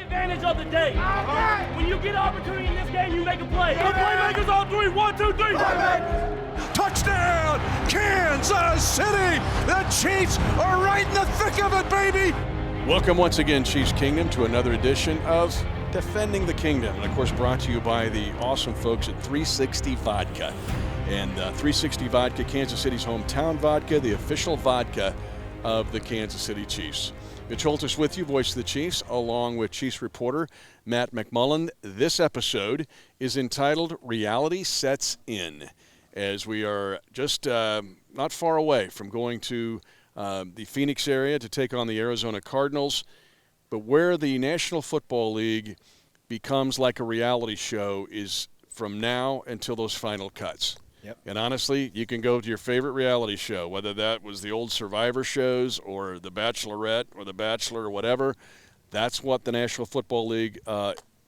advantage of the day. When you get an opportunity in this game, you make a play. The playmakers on three. 1, 2, 3. Touchdown, Kansas City! The Chiefs are right in the thick of it, baby! Welcome once again, Chiefs Kingdom, to another edition of Defending the Kingdom. And of course, brought to you by the awesome folks at 360 Vodka. And 360 Vodka, Kansas City's hometown vodka, the official vodka of the Kansas City Chiefs. Mitch Holthus with you, voice of the Chiefs, along with Chiefs reporter Matt McMullen. This episode is entitled Reality Sets In, as we are just not far away from going to the Phoenix area to take on the Arizona Cardinals. But where the National Football League becomes like a reality show is from now until those final cuts. Yep. And honestly, you can go to your favorite reality show, whether that was the old Survivor shows or The Bachelorette or The Bachelor or whatever. That's what the National Football League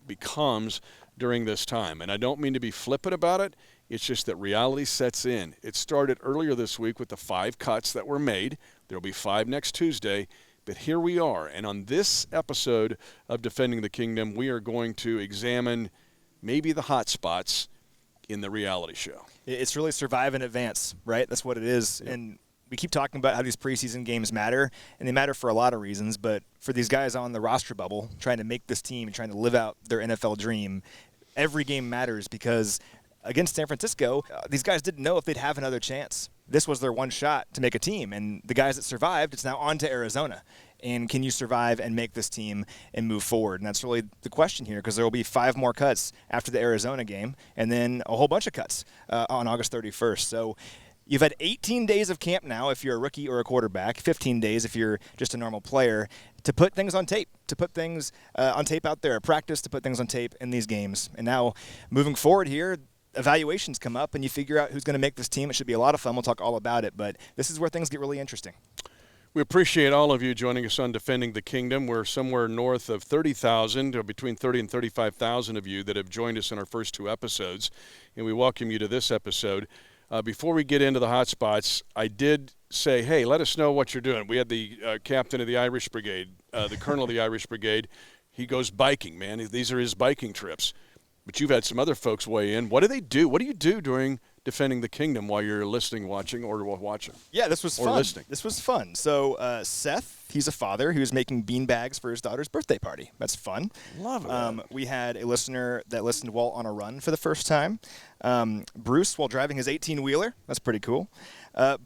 becomes during this time. And I don't mean to be flippant about it. It's just that reality sets in. It started earlier this week with the 5 cuts that were made. There will be 5 next Tuesday. But here we are. And on this episode of Defending the Kingdom, we are going to examine maybe the hot spots in the reality show. It's really survive and advance, right? That's what it is. Yep. And we keep talking about how these preseason games matter, and they matter for a lot of reasons. But for these guys on the roster bubble, trying to make this team and trying to live out their NFL dream, every game matters because against San Francisco, these guys didn't know if they'd have another chance. This was their one shot to make a team, and the guys that survived, it's now on to Arizona. And can you survive and make this team and move forward? And that's really the question here, because there will be 5 more cuts after the Arizona game and then a whole bunch of cuts on August 31st. So you've had 18 days of camp now if you're a rookie or a quarterback, 15 days if you're just a normal player, to put things on tape, to put things on tape out there, practice to put things on tape in these games. And now moving forward here, evaluations come up and you figure out who's going to make this team. It should be a lot of fun. We'll talk all about it, but this is where things get really interesting. We appreciate all of you joining us on Defending the Kingdom. We're somewhere north of 30,000, or between 30 and 35,000 of you that have joined us in our first 2 episodes, and we welcome you to this episode. Before we get into the hot spots, I did say, hey, let us know what you're doing. We had the captain of the Irish Brigade, the colonel of the Irish Brigade. He goes biking, man. These are his biking trips. But you've had some other folks weigh in. What do they do? What do you do during Defending the Kingdom while you're listening, watching, or watching? Yeah, this was fun. Listening. This was fun. So Seth, he's a father. He was making beanbags for his daughter's birthday party. That's fun. Love it. We had a listener that listened while on a run for the first time. Bruce, while driving his 18-wheeler. That's pretty cool.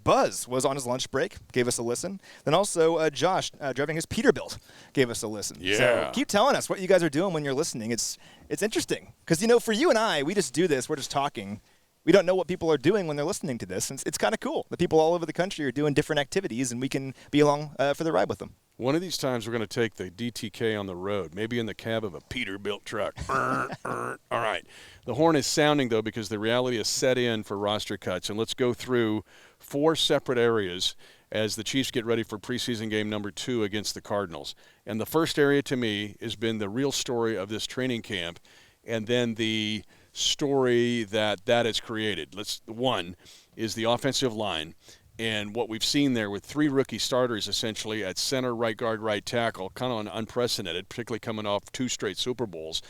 Buzz was on his lunch break, gave us a listen. Then also Josh, driving his Peterbilt, gave us a listen. Yeah. So keep telling us what you guys are doing when you're listening. It's interesting. Because, for you and I, we just do this. We're just talking. We don't know what people are doing when they're listening to this. It's kind of cool. The people all over the country are doing different activities, and we can be along for the ride with them. One of these times we're going to take the DTK on the road, maybe in the cab of a Peterbilt truck. All right. The horn is sounding, though, because the reality is set in for roster cuts. And let's go through 4 separate areas as the Chiefs get ready for preseason game number 2 against the Cardinals. And the first area to me has been the real story of this training camp, and then the story that has created. One is the offensive line, and what we've seen there with 3 rookie starters essentially at center, right guard, right tackle, kind of unprecedented, particularly coming off 2 straight Super Bowls,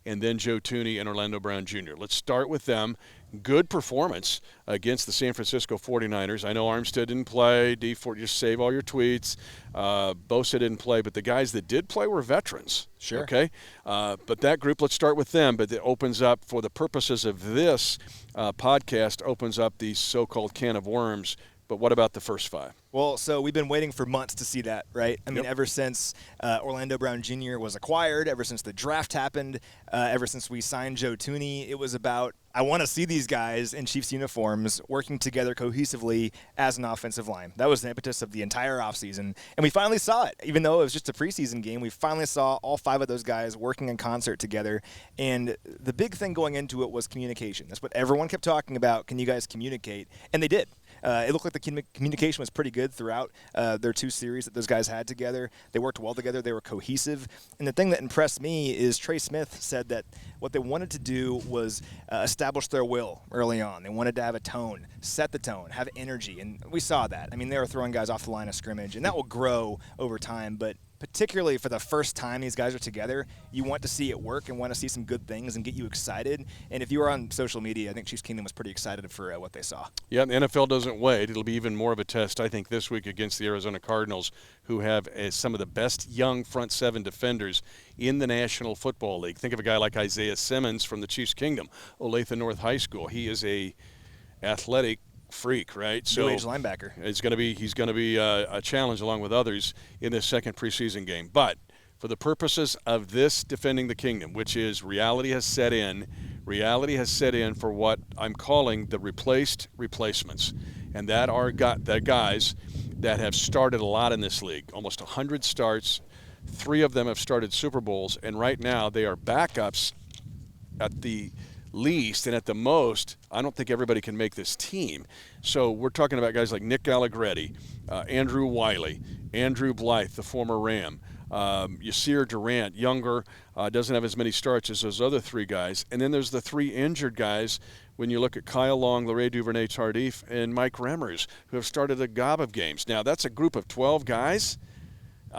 and then Joe Thuney and Orlando Brown Jr. Let's start with them. Good performance against the San Francisco 49ers. I know Armstead didn't play. D4, just save all your tweets. Bosa didn't play, but the guys that did play were veterans. Sure. Okay? But that group, let's start with them. But it opens up, for the purposes of this podcast, opens up the so-called can of worms. But what about the first 5? Well, so we've been waiting for months to see that, right? I mean, ever since Orlando Brown Jr. was acquired, ever since the draft happened, ever since we signed Joe Thuney, it was about, I want to see these guys in Chiefs uniforms working together cohesively as an offensive line. That was the impetus of the entire offseason, and we finally saw it. Even though it was just a preseason game, we finally saw all 5 of those guys working in concert together, and the big thing going into it was communication. That's what everyone kept talking about. Can you guys communicate? And they did. It looked like the communication was pretty good throughout their 2 series that those guys had together. They worked well together. They were cohesive. And the thing that impressed me is Trey Smith said that what they wanted to do was establish their will early on. They wanted to have a tone, set the tone, have energy. And we saw that. I mean, they were throwing guys off the line of scrimmage, and that will grow over time. But particularly for the first time these guys are together, you want to see it work and want to see some good things and get you excited. And if you were on social media, I think Chiefs Kingdom was pretty excited for what they saw. Yeah, the NFL doesn't wait. It'll be even more of a test, I think, this week against the Arizona Cardinals, who have some of the best young front seven defenders in the National Football League. Think of a guy like Isaiah Simmons from the Chiefs Kingdom, Olathe North High School. He is a athletic freak, right? So Middle-aged linebacker. He's going to be a challenge along with others in this second preseason game. But for the purposes of this defending the kingdom, which is reality has set in for what I'm calling the replaced replacements, and that are the guys that have started a lot in this league, almost 100 starts. 3 of them have started Super Bowls, and right now they are backups at the least, and at the most, I don't think everybody can make this team. So we're talking about guys like Nick Allegretti, Andrew Wiley, Andrew Blythe, the former Ram, Yasir Durant, younger, doesn't have as many starts as those other 3 guys. And then there's the 3 injured guys when you look at Kyle Long, Larray Duvernay-Tardif, and Mike Remmers, who have started a gob of games. Now, that's a group of 12 guys.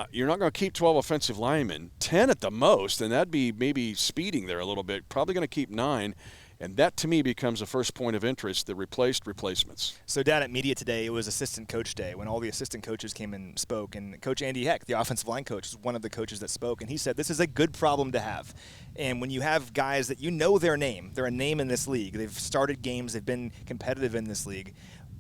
You're not going to keep 12 offensive linemen, 10 at the most, and that'd be maybe speeding there a little bit. Probably going to keep 9, and that to me becomes a first point of interest, the replaced replacements. So down at media today, it was assistant coach day when all the assistant coaches came and spoke, and Coach Andy Heck, the offensive line coach, is one of the coaches that spoke, and he said this is a good problem to have. And when you have guys that you know their name, they're a name in this league, they've started games, they've been competitive in this league,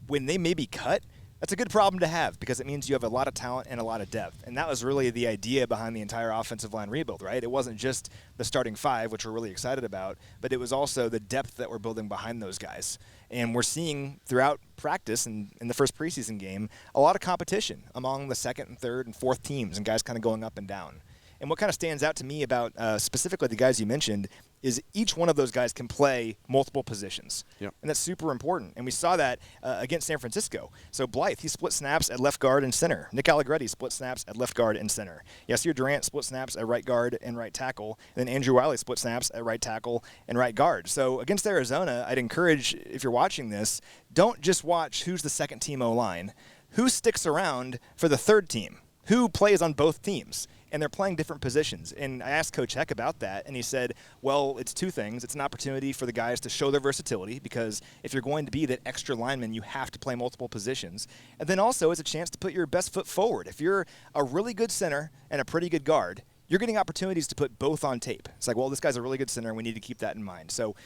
when they may be cut, that's a good problem to have because it means you have a lot of talent and a lot of depth. And that was really the idea behind the entire offensive line rebuild, right? It wasn't just the starting 5, which we're really excited about, but it was also the depth that we're building behind those guys. And we're seeing throughout practice and in the first preseason game a lot of competition among the second and third and fourth teams and guys kind of going up and down. And what kind of stands out to me about specifically the guys you mentioned is each one of those guys can play multiple positions. Yep. And that's super important. And we saw that against San Francisco. So Blythe, he split snaps at left guard and center. Nick Allegretti split snaps at left guard and center. Yasir Durant split snaps at right guard and right tackle. And then Andrew Wiley split snaps at right tackle and right guard. So against Arizona, I'd encourage, if you're watching this, don't just watch who's the second team O-line. Who sticks around for the third team? Who plays on both teams? And they're playing different positions. And I asked Coach Heck about that, and he said, well, it's 2 things. It's an opportunity for the guys to show their versatility, because if you're going to be that extra lineman, you have to play multiple positions. And then also it's a chance to put your best foot forward. If you're a really good center and a pretty good guard, you're getting opportunities to put both on tape. It's like, well, this guy's a really good center, and we need to keep that in mind. So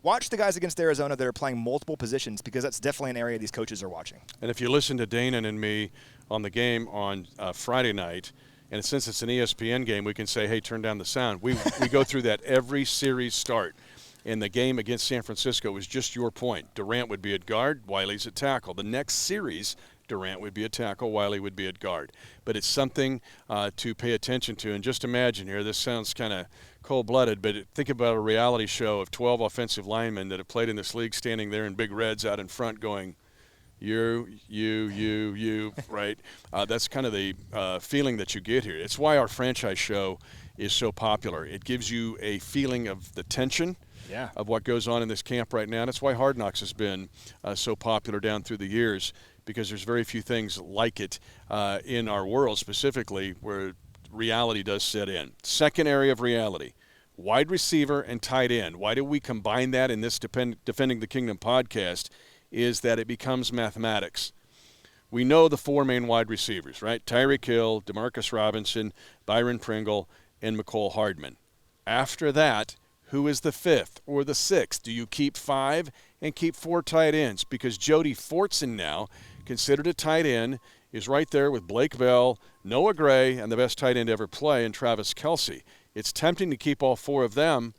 watch the guys against Arizona that are playing multiple positions, because that's definitely an area these coaches are watching. And if you listen to Dana and me on the game on Friday night, and since it's an ESPN game, we can say, hey, turn down the sound. We go through that every series start. And the game against San Francisco was just your point. Durant would be at guard, Wiley's at tackle. The next series, Durant would be at tackle, Wiley would be at guard. But it's something to pay attention to. And just imagine here, this sounds kind of cold-blooded, but think about a reality show of 12 offensive linemen that have played in this league standing there in big reds out in front going, you, right? That's kind of the feeling that you get here. It's why our franchise show is so popular. It gives you a feeling of the tension of what goes on in this camp right now. And that's why Hard Knocks has been so popular down through the years, because there's very few things like it in our world specifically where reality does set in. Second area of reality, wide receiver and tight end. Why do we combine that in this Defending the Kingdom podcast? Is that it becomes mathematics. We know the 4 main wide receivers, right? Tyreek Hill, Demarcus Robinson, Byron Pringle, and McCole Hardman. After that, who is the 5th or the 6th? Do you keep 5 and keep 4 tight ends? Because Jody Fortson now, considered a tight end, is right there with Blake Bell, Noah Gray, and the best tight end to ever play, and Travis Kelce. It's tempting to keep all 4 of them,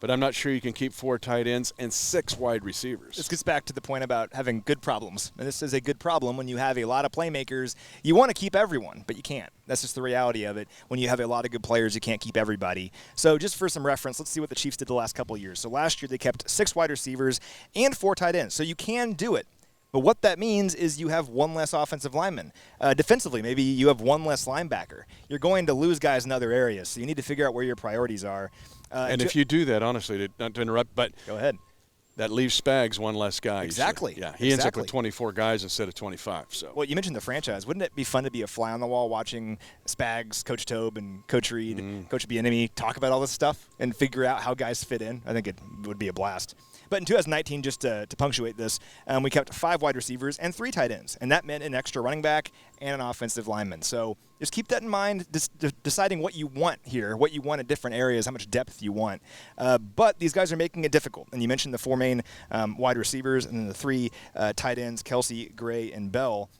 but I'm not sure you can keep 4 tight ends and 6 wide receivers. This gets back to the point about having good problems. And this is a good problem when you have a lot of playmakers. You want to keep everyone, but you can't. That's just the reality of it. When you have a lot of good players, you can't keep everybody. So just for some reference, let's see what the Chiefs did the last couple of years. So last year they kept 6 wide receivers and 4 tight ends. So you can do it. But what that means is you have 1 less offensive lineman. Defensively, maybe you have 1 less linebacker. You're going to lose guys in other areas, so you need to figure out where your priorities are. And if you do that, honestly, not to interrupt, but go ahead. That leaves Spags one less guy. Exactly. Yeah, he ends up with 24 guys instead of 25. So. Well, you mentioned the franchise. Wouldn't it be fun to be a fly on the wall watching Spags, Coach Tobe, and Coach Reed, Coach Bieniemy talk about all this stuff and figure out how guys fit in? I think it would be a blast. But in 2019, just to punctuate this, we kept 5 wide receivers and 3 tight ends, and that meant an extra running back and an offensive lineman. So just keep that in mind, deciding what you want here, what you want in different areas, how much depth you want. But these guys are making it difficult. And you mentioned the 4 main wide receivers and then the 3 tight ends, Kelsey, Gray, and Bell.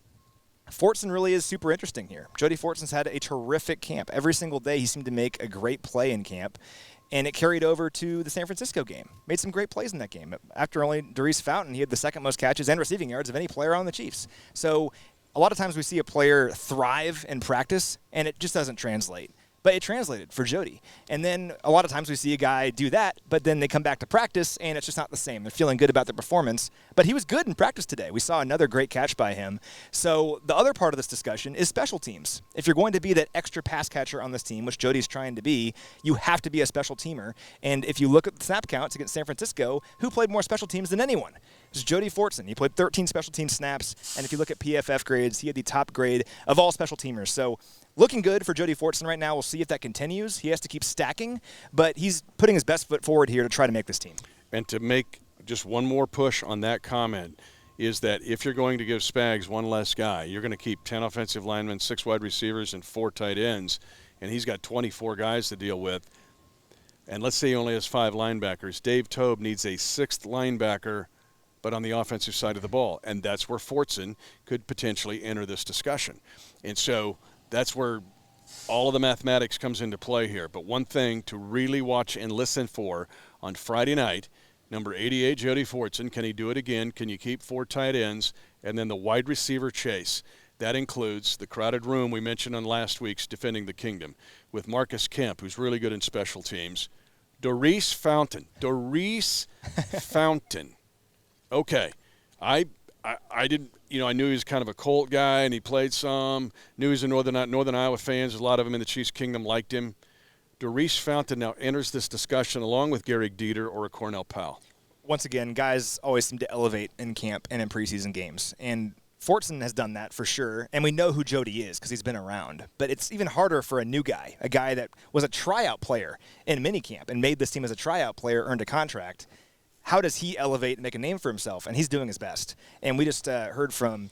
Fortson really is super interesting here. Jody Fortson's had a terrific camp. Every single day he seemed to make a great play in camp. And it carried over to the San Francisco game. Made some great plays in that game. After only Darice Fountain, he had the 2nd most catches and receiving yards of any player on the Chiefs. So a lot of times we see a player thrive in practice, and it just doesn't translate. But it translated for Jody. And then a lot of times we see a guy do that, but then they come back to practice, and it's just not the same. They're feeling good about their performance. But he was good in practice today. We saw another great catch by him. So the other part of this discussion is special teams. If you're going to be that extra pass catcher on this team, which Jody's trying to be, you have to be a special teamer. And if you look at the snap counts against San Francisco, who played more special teams than anyone? It's Jody Fortson. He played 13 special team snaps, and if you look at PFF grades, he had the top grade of all special teamers. So looking good for Jody Fortson right now. We'll see if that continues. He has to keep stacking, but he's putting his best foot forward here to try to make this team. And to make just one more push on that comment is that if you're going to give Spags one less guy, you're going to keep 10 offensive linemen, 6 wide receivers, and 4 tight ends, and he's got 24 guys to deal with. And let's say he only has 5 linebackers. Dave Tobe needs a 6th linebacker, but on the offensive side of the ball. And that's where Fortson could potentially enter this discussion. And so that's where all of the mathematics comes into play here. But one thing to really watch and listen for on Friday night, number 88, Jody Fortson, can he do it again? Can you keep 4 tight ends? And then the wide receiver chase. That includes the crowded room we mentioned on last week's Defending the Kingdom with Marcus Kemp, who's really good in special teams. Darice Fountain. Okay, I didn't, I knew he was kind of a Colt guy, and he played some. Knew he was a Northern Iowa fans. A lot of them in the Chiefs Kingdom liked him. Darice Fountain now enters this discussion along with Gary Dieter or a Cornell Powell. Once again, guys always seem to elevate in camp and in preseason games, and Fortson has done that for sure, and we know who Jody is because he's been around. But it's even harder for a new guy, a guy that was a tryout player in minicamp and made this team as a tryout player, earned a contract. How does he elevate and make a name for himself? And he's doing his best. And we just heard from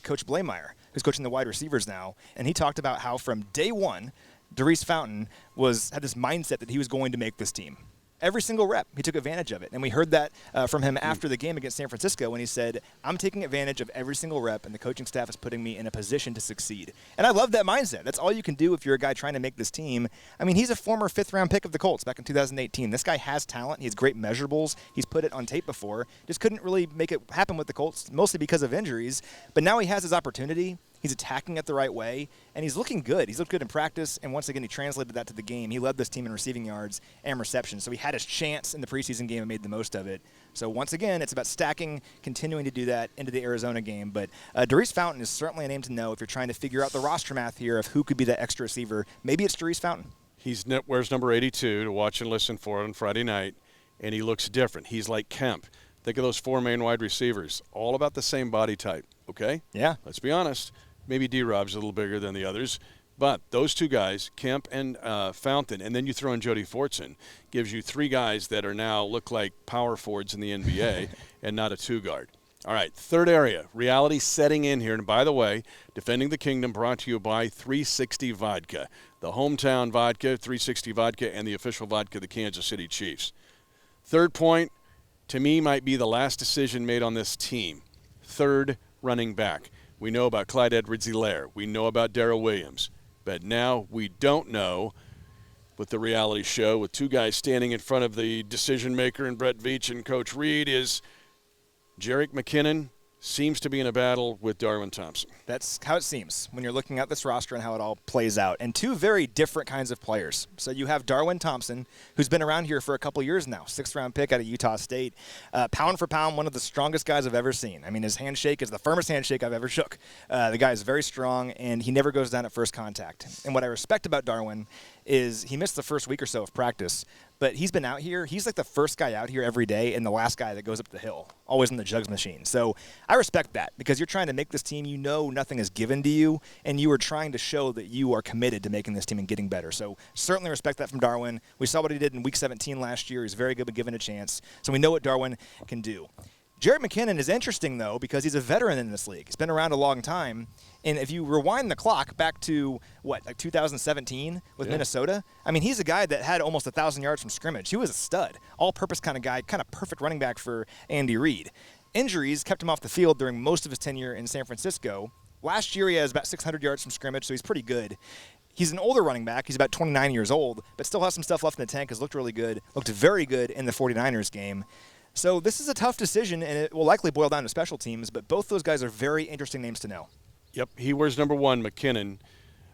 Coach Blameyer, who's coaching the wide receivers now, and he talked about how from day one, Darice Fountain had this mindset that he was going to make this team. Every single rep, he took advantage of it. And we heard that from him after the game against San Francisco when he said, I'm taking advantage of every single rep, and the coaching staff is putting me in a position to succeed. And I love that mindset. That's all you can do if you're a guy trying to make this team. I mean, he's a former 5th-round pick of the Colts back in 2018. This guy has talent. He has great measurables. He's put it on tape before. Just couldn't really make it happen with the Colts, mostly because of injuries. But now he has his opportunity. He's attacking it the right way, and he's looking good. He's looked good in practice, and once again, he translated that to the game. He led this team in receiving yards and receptions, so he had his chance in the preseason game and made the most of it. So once again, it's about stacking, continuing to do that into the Arizona game. But Darice Fountain is certainly a name to know if you're trying to figure out the roster math here of who could be that extra receiver. Maybe it's Darice Fountain. He wears number 82 to watch and listen for it on Friday night, and he looks different. He's like Kemp. Think of those 4 main wide receivers, all about the same body type, okay? Yeah. Let's be honest. Maybe D-Rob's a little bigger than the others. But those 2 guys, Kemp and Fountain, and then you throw in Jody Fortson, gives you 3 guys that are now look like power forwards in the NBA and not a 2-guard. All right, third area, reality setting in here. And by the way, Defending the Kingdom brought to you by 360 Vodka, the hometown vodka, 360 Vodka, and the official vodka of the Kansas City Chiefs. Third point, to me, might be the last decision made on this team. Third running back. We know about Clyde Edwards-Helaire. We know about Darrell Williams. But now we don't know with the reality show with 2 guys standing in front of the decision maker and Brett Veach and Coach Reed is Jerick McKinnon seems to be in a battle with Darwin Thompson. That's how it seems when you're looking at this roster and how it all plays out. And 2 very different kinds of players. So you have Darwin Thompson, who's been around here for a couple years now, 6th-round pick out of Utah State. Pound for pound, one of the strongest guys I've ever seen. I mean, his handshake is the firmest handshake I've ever shook. The guy is very strong, and he never goes down at first contact. And what I respect about Darwin is he missed the first week or so of practice, but he's been out here. He's like the first guy out here every day and the last guy that goes up the hill, always in the jugs machine. So I respect that because you're trying to make this team. You know nothing is given to you, and you are trying to show that you are committed to making this team and getting better. So certainly respect that from Darwin. We saw what he did in Week 17 last year. He's very good at giving a chance. So we know what Darwin can do. Jared McKinnon is interesting, though, because he's a veteran in this league. He's been around a long time. And if you rewind the clock back to, 2017 with Minnesota, I mean, he's a guy that had almost 1,000 yards from scrimmage. He was a stud, all-purpose kind of guy, kind of perfect running back for Andy Reid. Injuries kept him off the field during most of his tenure in San Francisco. Last year, he has about 600 yards from scrimmage, so he's pretty good. He's an older running back. He's about 29 years old, but still has some stuff left in the tank. Has looked really good, looked very good in the 49ers game. So this is a tough decision, and it will likely boil down to special teams, but both those guys are very interesting names to know. Yep, he wears number 1, McKinnon.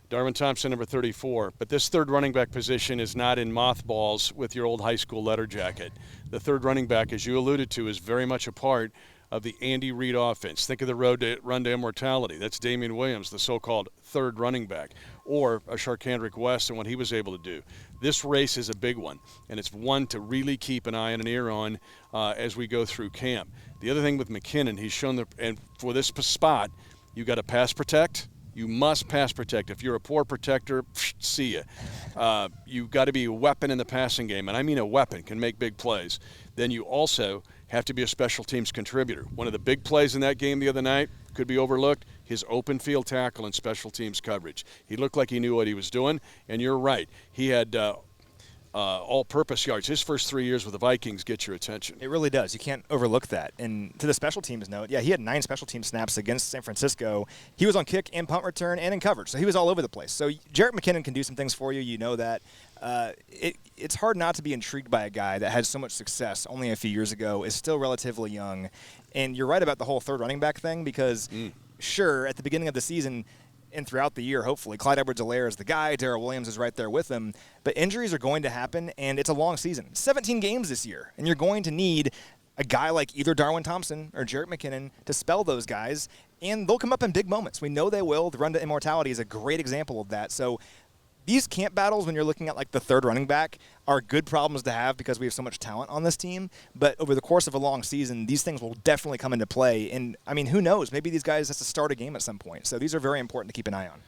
Darwin Thompson, number 34. But this third running back position is not in mothballs with your old high school letter jacket. The third running back, as you alluded to, is very much a part of the Andy Reid offense. Think of the run to immortality. That's Damian Williams, the so-called third running back, or a Sharkhandrick West and what he was able to do. This race is a big one, and it's one to really keep an eye and an ear on as we go through camp. The other thing with McKinnon, he's shown and for this spot, you got to pass protect. You must pass protect. If you're a poor protector, see ya. You've got to be a weapon in the passing game, and I mean a weapon, can make big plays. Then you also have to be a special teams contributor. One of the big plays in that game the other night, could be overlooked, his open field tackle and special teams coverage. He looked like he knew what he was doing, and you're right. He had all-purpose yards. His first 3 years with the Vikings get your attention. It really does. You can't overlook that. And to the special teams note, he had 9 special team snaps against San Francisco. He was on kick and punt return and in coverage, so he was all over the place. So Jared McKinnon can do some things for you. You know that. It's hard not to be intrigued by a guy that had so much success only a few years ago, is still relatively young. And you're right about the whole third running back thing because, sure, at the beginning of the season and throughout the year, hopefully, Clyde Edwards-Helaire is the guy. Darrell Williams is right there with him. But injuries are going to happen, and it's a long season. 17 games this year, and you're going to need a guy like either Darwin Thompson or Jarrett McKinnon to spell those guys, and they'll come up in big moments. We know they will. The run to immortality is a great example of that. So these camp battles, when you're looking at like the third running back, are good problems to have because we have so much talent on this team. But over the course of a long season, these things will definitely come into play. And, I mean, who knows? Maybe these guys have to start a game at some point. So these are very important to keep an eye on.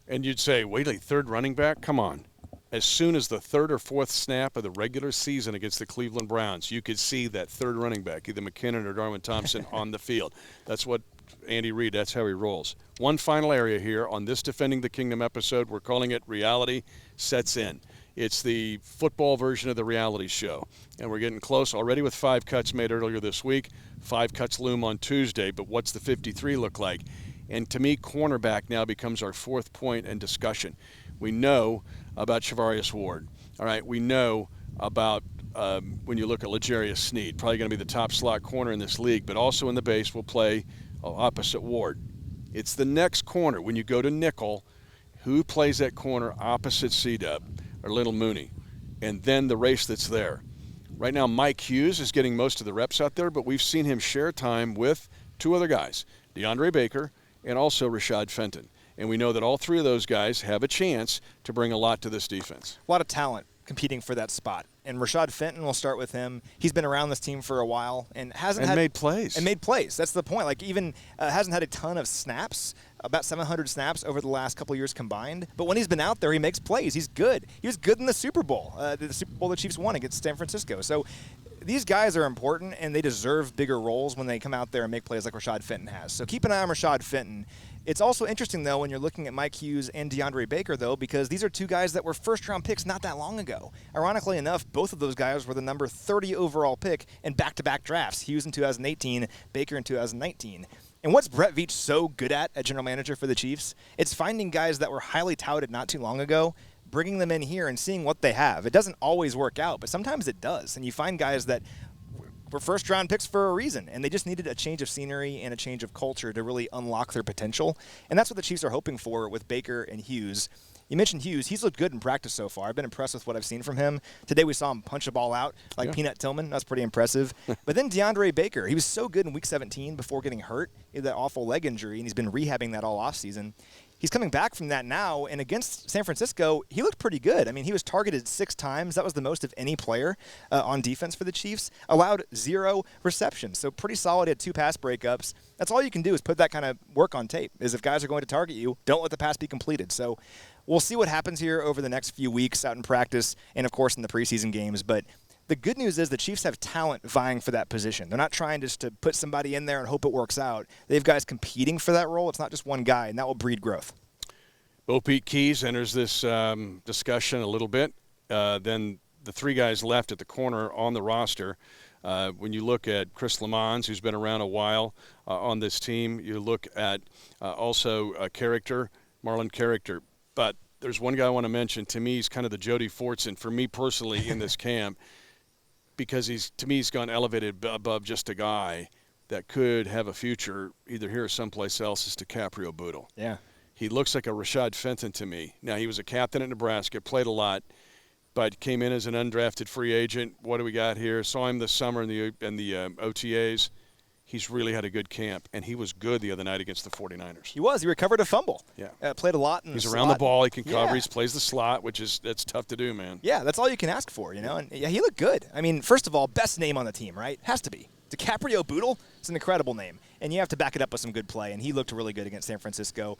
And you'd say, Whaley, third running back? Come on. As soon as the third or fourth snap of the regular season against the Cleveland Browns, you could see that third running back, either McKinnon or Darwin Thompson, on the field. That's what Andy Reid, that's how he rolls. One final area here on this Defending the Kingdom episode, we're calling it Reality Sets In. It's the football version of the reality show. And we're getting close already with 5 cuts made earlier this week. 5 cuts loom on Tuesday, but what's the 53 look like? And to me, cornerback now becomes our fourth point in discussion. We know about Charvarius Ward. All right, we know about when you look at L'Jarius Sneed, probably going to be the top slot corner in this league, but also in the base will play opposite Ward. It's the next corner. When you go to nickel, who plays that corner opposite C-Dub or Little Mooney? And then the race that's there. Right now, Mike Hughes is getting most of the reps out there, but we've seen him share time with 2 other guys, DeAndre Baker and also Rashad Fenton. And we know that all 3 of those guys have a chance to bring a lot to this defense. A lot of talent competing for that spot. And Rashad Fenton, we'll start with him. He's been around this team for a while and made plays. And made plays. That's the point. Like, even hasn't had a ton of snaps, about 700 snaps over the last couple of years combined. But when he's been out there, he makes plays. He's good. He was good in the Super Bowl. The Chiefs won against San Francisco. So these guys are important, and they deserve bigger roles when they come out there and make plays like Rashad Fenton has. So keep an eye on Rashad Fenton. It's also interesting, though, when you're looking at Mike Hughes and DeAndre Baker, though, because these are 2 guys that were first-round picks not that long ago. Ironically enough, both of those guys were the number 30 overall pick in back-to-back drafts, Hughes in 2018, Baker in 2019. And what's Brett Veach so good at general manager for the Chiefs? It's finding guys that were highly touted not too long ago, bringing them in here and seeing what they have. It doesn't always work out, but sometimes it does. And you find guys that were first-round picks for a reason, and they just needed a change of scenery and a change of culture to really unlock their potential. And that's what the Chiefs are hoping for with Baker and Hughes. You mentioned Hughes. He's looked good in practice so far. I've been impressed with what I've seen from him. Today we saw him punch a ball out like Peanut Tillman. That's pretty impressive. But then DeAndre Baker. He was so good in Week 17 before getting hurt. He had that awful leg injury, and he's been rehabbing that all offseason. he's coming back from that now, and against San Francisco, he looked pretty good. I mean, he was targeted 6 times. That was the most of any player on defense for the Chiefs. Allowed 0 receptions, so pretty solid. He had 2 pass breakups. That's all you can do is put that kind of work on tape, is if guys are going to target you, don't let the pass be completed. So we'll see what happens here over the next few weeks out in practice and, of course, in the preseason games. But the good news is the Chiefs have talent vying for that position. They're not trying just to put somebody in there and hope it works out. They have guys competing for that role. It's not just one guy, and that will breed growth. Bo Pete Keys enters this discussion a little bit. Then the 3 guys left at the corner on the roster. When you look at Chris Lamons, who's been around a while on this team, you look at also Marlon Character. But there's one guy I want to mention. To me, he's kind of the Jody Fortson for me personally in this camp, because he's gone elevated above just a guy that could have a future either here or someplace else, is DiCaprio Bootle. Yeah. He looks like a Rashad Fenton to me. Now, he was a captain at Nebraska, played a lot, but came in as an undrafted free agent. What do we got here? Saw him this summer in the OTAs. He's really had a good camp, and he was good the other night against the 49ers. He was. He recovered a fumble. Yeah. Played a lot in He's the around slot. the ball. He can cover. Yeah. He plays the slot, that's tough to do, man. Yeah, that's all you can ask for, And yeah, he looked good. I mean, first of all, best name on the team, right? Has to be. DiCaprio Bootle, it's an incredible name. And you have to back it up with some good play, and he looked really good against San Francisco.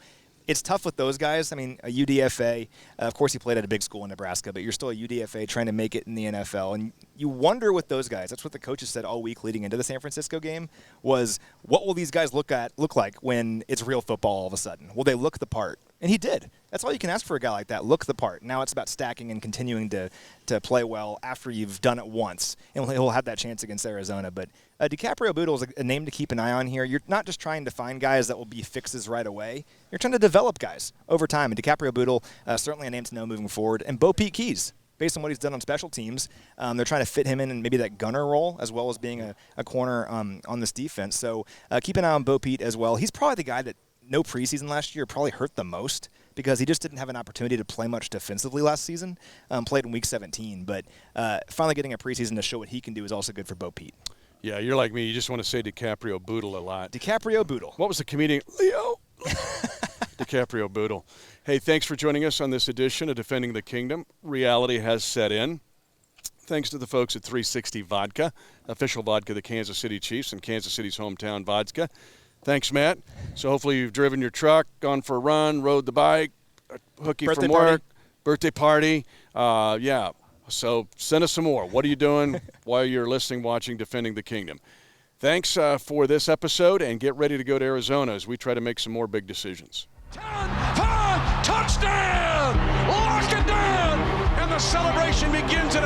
It's tough with those guys. I mean, a UDFA, of course he played at a big school in Nebraska, but you're still a UDFA trying to make it in the NFL. And you wonder with those guys, that's what the coaches said all week leading into the San Francisco game, was what will these guys look like when it's real football all of a sudden? Will they look the part? And he did. That's all you can ask for a guy like that, look the part. Now it's about stacking and continuing to play well after you've done it once. And he'll have that chance against Arizona. But DiCaprio Bootle is a name to keep an eye on here. You're not just trying to find guys that will be fixes right away. You're trying to develop guys over time. And DiCaprio Bootle, certainly a name to know moving forward. And Bo Pete Keys, based on what he's done on special teams, they're trying to fit him in maybe that gunner role as well as being a corner on this defense. So keep an eye on Bo Pete as well. He's probably the guy that no preseason last year probably hurt the most because he just didn't have an opportunity to play much defensively last season. Played in Week 17. But finally getting a preseason to show what he can do is also good for Bo Pete. Yeah, you're like me. You just want to say DiCaprio Bootle a lot. DiCaprio Bootle. What was the comedian? Leo. DiCaprio Bootle. Hey, thanks for joining us on this edition of Defending the Kingdom. Reality has set in. Thanks to the folks at 360 Vodka, official vodka of the Kansas City Chiefs and Kansas City's hometown vodka. Thanks, Matt. So hopefully you've driven your truck, gone for a run, rode the bike, hooky Birthday from work, party. birthday party. Yeah. So send us some more. What are you doing while you're listening, watching, Defending the Kingdom? Thanks for this episode, and get ready to go to Arizona as we try to make some more big decisions. 10, 5, touchdown! Lock it down! And the celebration begins at